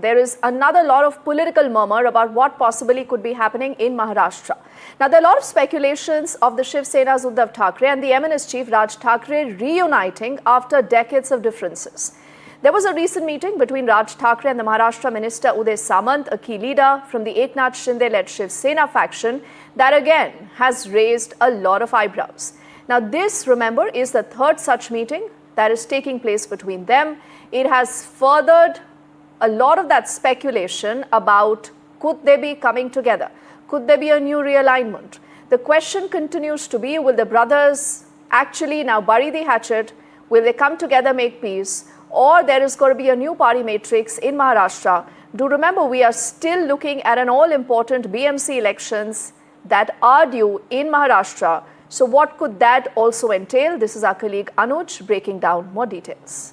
There is another lot of political murmur about what possibly could be happening in Maharashtra. Now, there are a lot of speculations of the Shiv Sena's Uddhav Thackeray and the MNS chief Raj Thackeray reuniting after decades of differences. There was a recent meeting between Raj Thackeray and the Maharashtra minister Uday Samant, a key leader from the Eknath Shinde-led Shiv Sena faction, that again has raised a lot of eyebrows. Now, this, remember, is the third such meeting that is taking place between them. It has furthered a lot of that speculation about could they be coming together? Could there be a new realignment? The question continues to be, will the brothers actually now bury the hatchet? Will they come together, make peace? Or there is going to be a new party matrix in Maharashtra? Do remember, we are still looking at an all-important BMC elections that are due in Maharashtra. So what could that also entail? This is our colleague Anuj breaking down more details.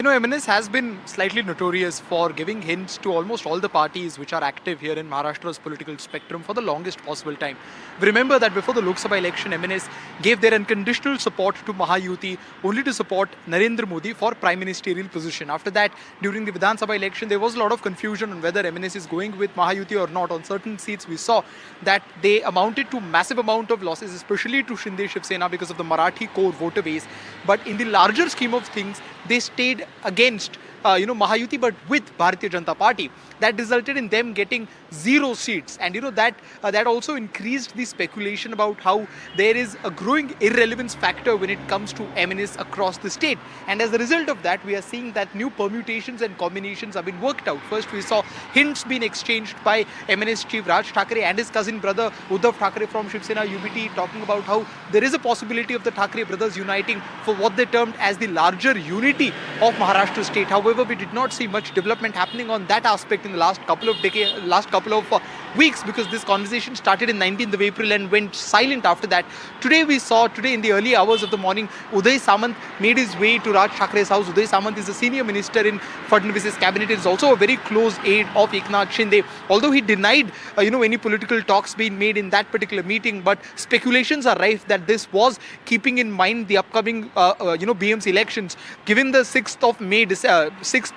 You know, MNS has been slightly notorious for giving hints to almost all the parties which are active here in Maharashtra's political spectrum for the longest possible time. We remember that before the Lok Sabha election, MNS gave their unconditional support to Mahayuti only to support Narendra Modi for prime ministerial position. After that, during the Vidhan Sabha election, there was a lot of confusion on whether MNS is going with Mahayuti or not. On certain seats, we saw that they amounted to massive amount of losses, especially to Shinde Shiv Sena because of the Marathi core voter base. But in the larger scheme of things, they stayed against Mahayuti, but with Bharatiya Janata Party. That resulted in them getting 0 seats, and that also increased the speculation about how there is a growing irrelevance factor when it comes to MNS across the state. And as a result of that, we are seeing that new permutations and combinations have been worked out. First, we saw hints being exchanged by MNS chief Raj Thackeray and his cousin brother Uddhav Thackeray from Shiv Sena UBT, talking about how there is a possibility of the Thackeray brothers uniting for what they termed as the larger unity of Maharashtra state. However, we did not see much development happening on that aspect in the last couple of weeks, because this conversation started in 19th of April and went silent after that. Today in the early hours of the morning, Uday Samant made his way to Raj Thackeray's house. Uday Samant is a senior minister in Fadnavis's cabinet. He is also a very close aide of Eknath Shinde. Although he denied any political talks being made in that particular meeting, but speculations are rife that this was keeping in mind the upcoming BMC elections. Given the 6th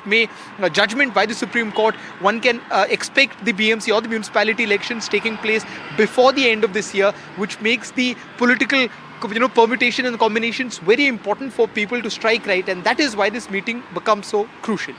May judgment by the Supreme Court, one can expect the BMC or the municipality elections taking place before the end of this year, which makes the political permutation and combinations very important for people to strike right, and that is why this meeting becomes so crucial.